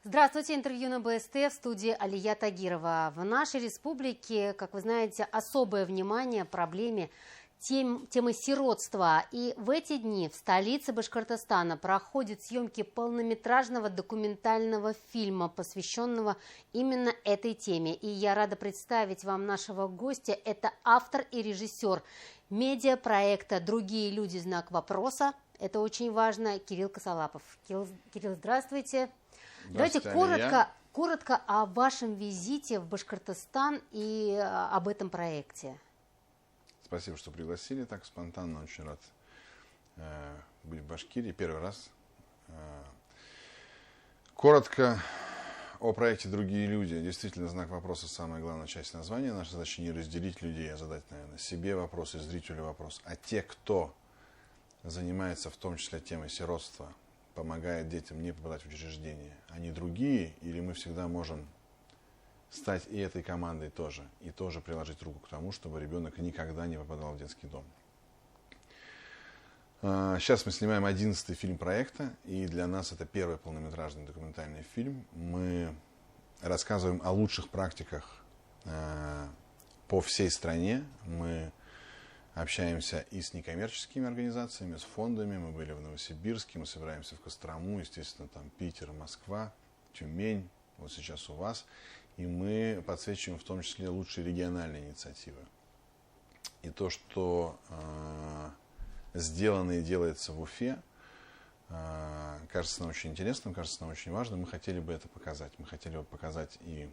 Здравствуйте, интервью на БСТ в студии Алия Тагирова. В нашей республике, как вы знаете, особое внимание проблеме темы сиротства. И в эти дни в столице Башкортостана проходят съемки полнометражного документального фильма, посвященного именно этой теме. И я рада представить вам нашего гостя. Это автор и режиссер медиапроекта «Другие люди. Знак вопроса». Это очень важно. Кирилл Косолапов. Кирилл, здравствуйте. Давайте коротко о вашем визите в Башкортостан и об этом проекте. Спасибо, что пригласили так спонтанно. Очень рад быть в Башкирии. Первый раз. Коротко о проекте «Другие люди». Действительно, знак вопроса – самая главная часть названия. Наша задача не разделить людей, а задать, наверное, себе вопрос и зрителю вопрос. А те, кто занимается в том числе темой сиротства, помогает детям не попадать в учреждения, они другие, или мы всегда можем стать и этой командой тоже, и тоже приложить руку к тому, чтобы ребенок никогда не попадал в детский дом. Сейчас мы снимаем 11-й фильм проекта, и для нас это первый полнометражный документальный фильм. Мы рассказываем о лучших практиках по всей стране. Мы общаемся и с некоммерческими организациями, с фондами. Мы были в Новосибирске, мы собираемся в Кострому, естественно, там Питер, Москва, Тюмень, вот сейчас у вас. И мы подсвечиваем в том числе лучшие региональные инициативы. И то, что сделано и делается в Уфе, кажется нам очень интересным, кажется нам очень важным. Мы хотели бы это показать. Мы хотели бы показать и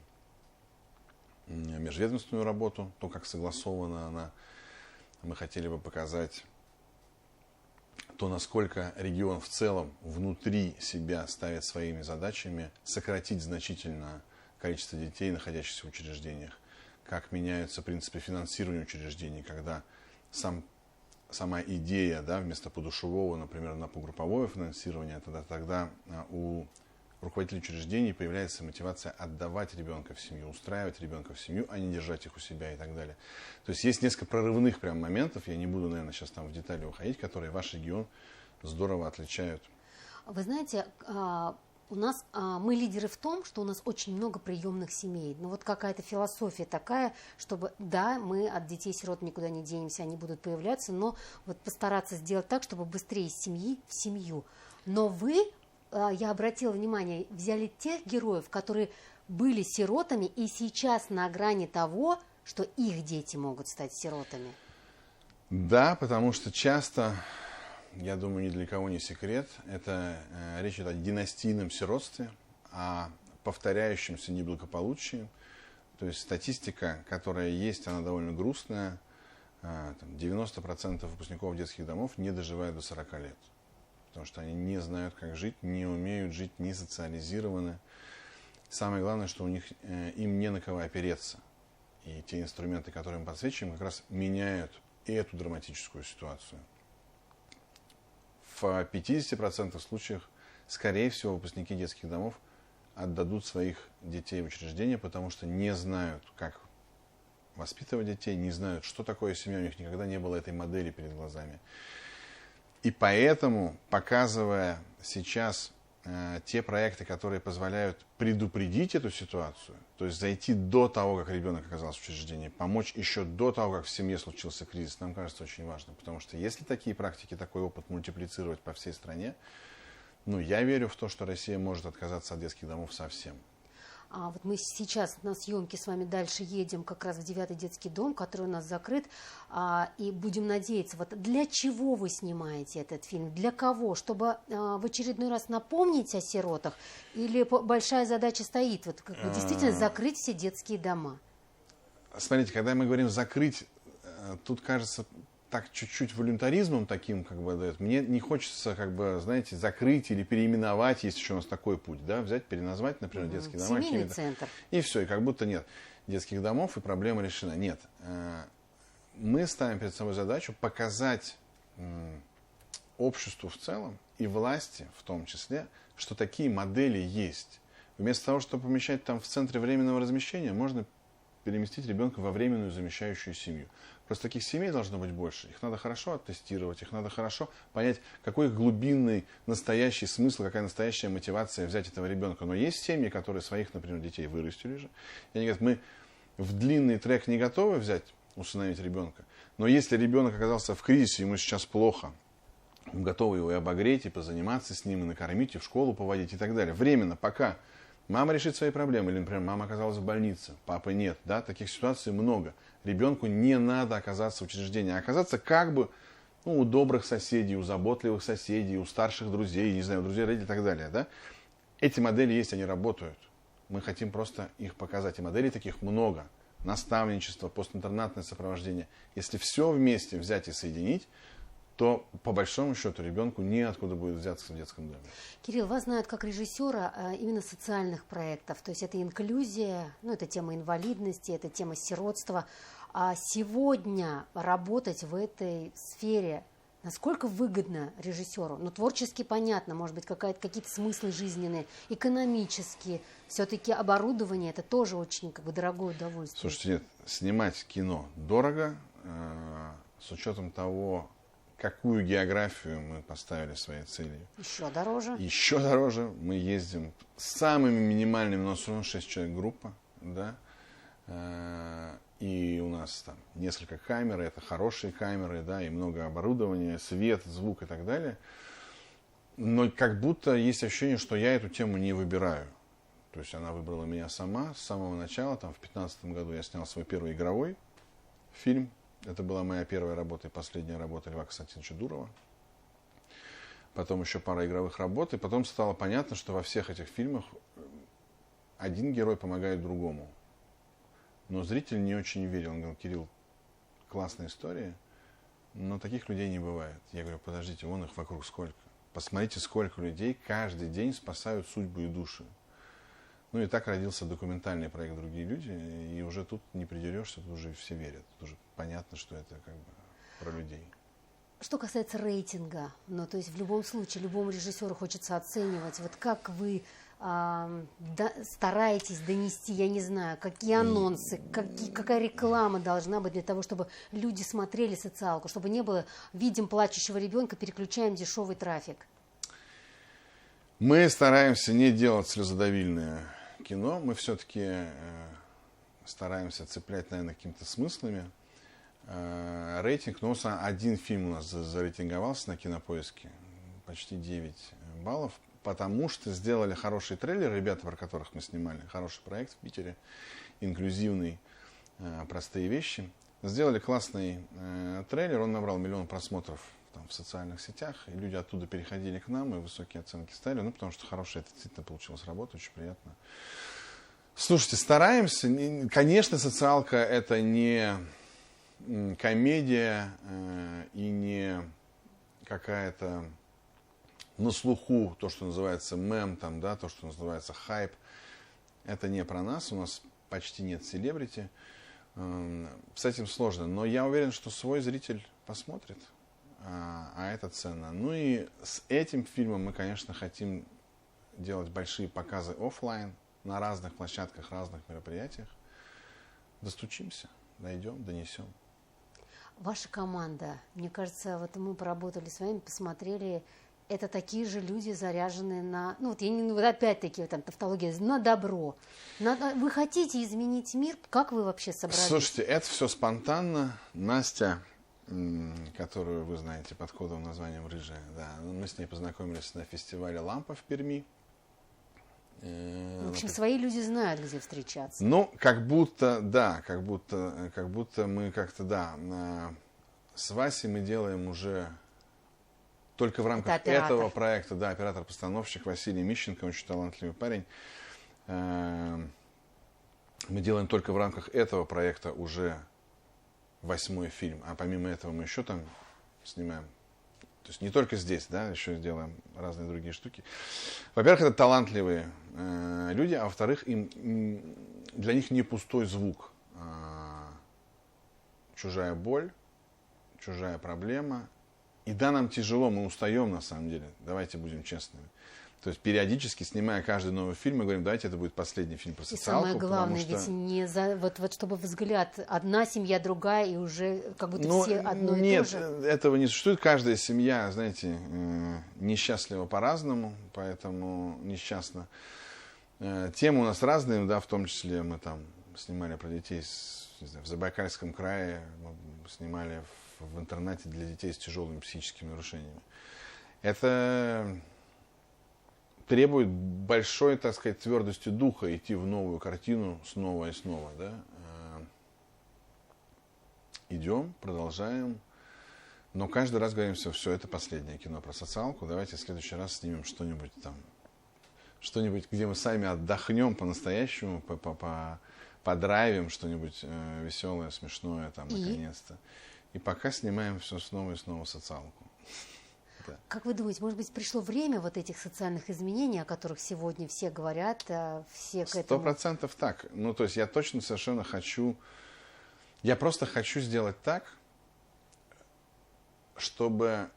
межведомственную работу, то, как согласована она. Мы хотели бы показать то, насколько регион в целом внутри себя ставит своими задачами сократить значительно количество детей, находящихся в учреждениях, как меняются принципы финансирования учреждений, когда сама идея, да, вместо подушевого, например, на погрупповое финансирование, тогда у руководителей учреждений появляется мотивация отдавать ребенка в семью, устраивать ребенка в семью, а не держать их у себя и так далее. То есть есть несколько прорывных прям моментов, я не буду, наверное, сейчас там в детали уходить, которые ваш регион здорово отличают. Вы знаете, у нас мы лидеры в том, что у нас очень много приемных семей. Но вот какая-то философия такая, чтобы, да, мы от детей-сирот никуда не денемся, они будут появляться, но вот постараться сделать так, чтобы быстрее из семьи в семью. Но вы, я обратила внимание, взяли тех героев, которые были сиротами и сейчас на грани того, что их дети могут стать сиротами. Да, потому что часто, я думаю, ни для кого не секрет, это речь идет о династийном сиротстве, о повторяющемся неблагополучии. То есть статистика, которая есть, она довольно грустная. 90% выпускников детских домов не доживают до 40 лет. Потому что они не знают, как жить, не умеют жить, не социализированы. Самое главное, что им не на кого опереться. И те инструменты, которые мы подсвечиваем, как раз меняют и эту драматическую ситуацию. В 50% случаев, скорее всего, выпускники детских домов отдадут своих детей в учреждения, потому что не знают, как воспитывать детей, не знают, что такое семья, у них никогда не было этой модели перед глазами. И поэтому, показывая сейчас те проекты, которые позволяют предупредить эту ситуацию, то есть зайти до того, как ребенок оказался в учреждении, помочь еще до того, как в семье случился кризис, нам кажется очень важно. Потому что если такие практики, такой опыт мультиплицировать по всей стране, я верю в то, что Россия может отказаться от детских домов совсем. Вот мы сейчас на съемке с вами дальше едем как раз в 9-й детский дом, который у нас закрыт, и будем надеяться, вот для чего вы снимаете этот фильм, для кого, чтобы в очередной раз напомнить о сиротах, или большая задача стоит, вот действительно закрыть все детские дома? Смотрите, когда мы говорим закрыть, тут кажется так чуть-чуть волюнтаризмом таким, дает. Мне не хочется, знаете, закрыть или переименовать, есть еще у нас такой путь, да, взять, переназвать, например, детские дома. Семейный центр. И все, и как будто нет детских домов, и проблема решена. Нет. Мы ставим перед собой задачу показать обществу в целом и власти в том числе, что такие модели есть. Вместо того, чтобы помещать там в центре временного размещения, можно переместить ребенка во временную замещающую семью. Просто таких семей должно быть больше. Их надо хорошо оттестировать, их надо хорошо понять, какой глубинный настоящий смысл, какая настоящая мотивация взять этого ребенка. Но есть семьи, которые своих, например, детей вырастили же. И они говорят, мы в длинный трек не готовы взять, усыновить ребенка. Но если ребенок оказался в кризисе, ему сейчас плохо, мы готовы его и обогреть, и позаниматься с ним, и накормить, и в школу поводить, и так далее. Временно, пока мама решит свои проблемы, или, например, мама оказалась в больнице, папы нет, да, таких ситуаций много. Ребенку не надо оказаться в учреждении, а оказаться как бы у добрых соседей, у заботливых соседей, у старших друзей, не знаю, у друзей, родителей и так далее, да. Эти модели есть, они работают. Мы хотим просто их показать, и моделей таких много. Наставничество, постинтернатное сопровождение. Если все вместе взять и соединить, то, по большому счету, ребенку неоткуда будет взяться в детском доме. Кирилл, вас знают как режиссера именно социальных проектов. То есть это инклюзия, это тема инвалидности, это тема сиротства. А сегодня работать в этой сфере насколько выгодно режиссеру? Творчески понятно, может быть, какие-то смыслы жизненные, экономические. Все-таки оборудование – это тоже очень дорогое удовольствие. Слушайте, нет, снимать кино дорого, с учетом того, какую географию мы поставили своей целью. Еще дороже. Еще дороже. Мы ездим с самыми минимальными, но все равно 6 человек группа, да. И у нас там несколько камер, это хорошие камеры, да, и много оборудования, свет, звук и так далее. Но как будто есть ощущение, что я эту тему не выбираю. То есть она выбрала меня сама с самого начала. Там в 2015 году я снял свой первый игровой фильм. Это была моя первая работа и последняя работа Льва Константиновича Дурова. Потом еще пара игровых работ. И потом стало понятно, что во всех этих фильмах один герой помогает другому. Но зритель не очень верил. Он говорил, Кирилл, классная история, но таких людей не бывает. Я говорю, подождите, вон их вокруг сколько. Посмотрите, сколько людей каждый день спасают судьбу и души. И так родился документальный проект «Другие люди», и уже тут не придерешься, тут уже все верят. Тут уже понятно, что это про людей. Что касается рейтинга, то есть в любом случае, любому режиссеру хочется оценивать, как вы стараетесь донести, я не знаю, какие анонсы, какая реклама должна быть для того, чтобы люди смотрели социалку, чтобы не было «видим плачущего ребенка, переключаем дешевый трафик». Мы стараемся не делать слезодавильное кино, мы все-таки стараемся цеплять, наверное, какими-то смыслами. Рейтинг, один фильм у нас зарейтинговался на Кинопоиске, почти 9 баллов, потому что сделали хороший трейлер, ребята, про которых мы снимали, хороший проект в Питере, инклюзивный, простые вещи. Сделали классный трейлер, он набрал 1 000 000 просмотров в социальных сетях, и люди оттуда переходили к нам, и высокие оценки ставили, потому что хорошая, это действительно получилась работа, очень приятно. Слушайте, стараемся, конечно, социалка это не комедия и не какая-то на слуху, то, что называется мем, то, что называется хайп. Это не про нас, у нас почти нет селебрити. С этим сложно, но я уверен, что свой зритель посмотрит, а это ценно. И с этим фильмом мы, конечно, хотим делать большие показы офлайн на разных площадках, разных мероприятиях. Достучимся, дойдем, донесем. Ваша команда, мне кажется, мы поработали с вами, посмотрели, это такие же люди, заряженные на, опять-таки, тавтология, на добро. Вы хотите изменить мир? Как вы вообще собрались? Слушайте, это все спонтанно. Настя, которую вы знаете под кодовым названием «Рыжая», да, мы с ней познакомились на фестивале «Лампа» в Перми. В общем, свои люди знают, где встречаться. Как будто мы с Васей мы делаем уже только в рамках этого проекта, оператор-постановщик Василий Мищенко, очень талантливый парень. Мы делаем только в рамках этого проекта уже 8-й фильм, а помимо этого мы еще там снимаем. То есть не только здесь, еще делаем разные другие штуки. Во-первых, это талантливые люди, а во-вторых, для них не пустой звук. Чужая боль, чужая проблема. И нам тяжело, мы устаем на самом деле, давайте будем честными. То есть периодически, снимая каждый новый фильм, мы говорим, давайте это будет последний фильм про социалку. И самое главное, ведь не вот чтобы взгляд, одна семья, другая, и уже как будто все одно и то же. Нет, этого не существует. Каждая семья, знаете, несчастлива по-разному, поэтому несчастна. Темы у нас разные, да, в том числе мы там снимали про детей не знаю, в Забайкальском крае, мы снимали в интернате для детей с тяжелыми психическими нарушениями. Это требует большой, так сказать, твердости духа идти в новую картину снова и снова. Да? Идем, продолжаем. Но каждый раз говорим, все, это последнее кино про социалку. Давайте в следующий раз снимем что-нибудь там. Что-нибудь, где мы сами отдохнем по-настоящему, подрайвим что-нибудь веселое, смешное там, наконец-то. И пока снимаем все снова и снова социалку. Да. Как вы думаете, может быть, пришло время вот этих социальных изменений, о которых сегодня все говорят, все к этому? 100% так. Ну, то есть я точно совершенно хочу... Я просто хочу сделать так, чтобы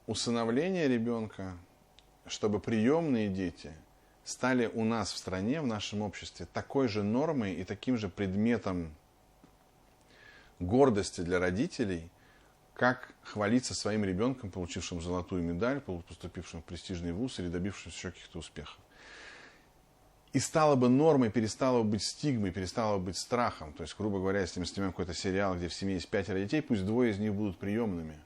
усыновление ребенка, чтобы приемные дети стали у нас в стране, в нашем обществе, такой же нормой и таким же предметом гордости для родителей, как хвалиться своим ребенком, получившим золотую медаль, поступившим в престижный вуз или добившимся еще каких-то успехов. И стало бы нормой, перестало бы быть стигмой, перестало бы быть страхом. То есть, грубо говоря, если мы снимаем какой-то сериал, где в семье есть 5 детей, пусть 2 из них будут приемными,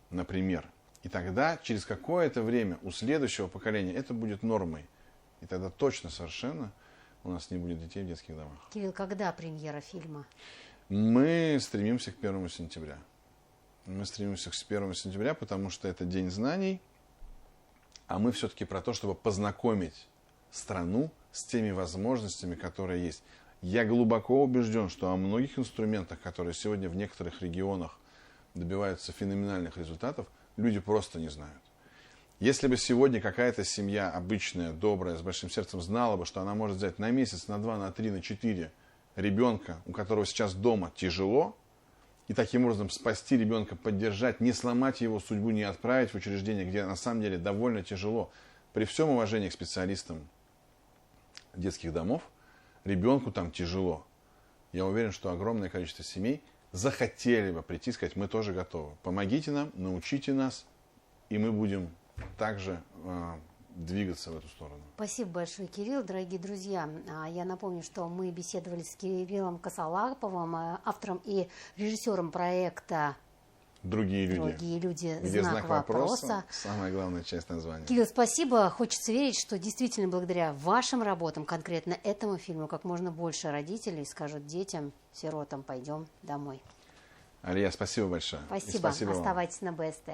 например. И тогда, через какое-то время, у следующего поколения это будет нормой. И тогда точно совершенно у нас не будет детей в детских домах. Кирилл, когда премьера фильма? Мы стремимся к 1 сентября. Мы стремимся к 1 сентября, потому что это День знаний, а мы все-таки про то, чтобы познакомить страну с теми возможностями, которые есть. Я глубоко убежден, что о многих инструментах, которые сегодня в некоторых регионах добиваются феноменальных результатов, люди просто не знают. Если бы сегодня какая-то семья обычная, добрая, с большим сердцем знала бы, что она может взять на месяц, на 2, на 3, на 4 ребенка, у которого сейчас дома тяжело, и таким образом спасти ребенка, поддержать, не сломать его судьбу, не отправить в учреждение, где на самом деле довольно тяжело. При всем уважении к специалистам детских домов, ребенку там тяжело. Я уверен, что огромное количество семей захотели бы прийти и сказать, мы тоже готовы. Помогите нам, научите нас, и мы будем также двигаться в эту сторону. Спасибо большое, Кирилл. Дорогие друзья, я напомню, что мы беседовали с Кириллом Косолаповым, автором и режиссером проекта Другие люди. Где знак вопроса. Самая главная часть названия. Кирилл, спасибо. Хочется верить, что действительно благодаря вашим работам, конкретно этому фильму, как можно больше родителей скажут детям, сиротам, пойдем домой. Алия, спасибо большое. Спасибо. Оставайтесь на БСТ.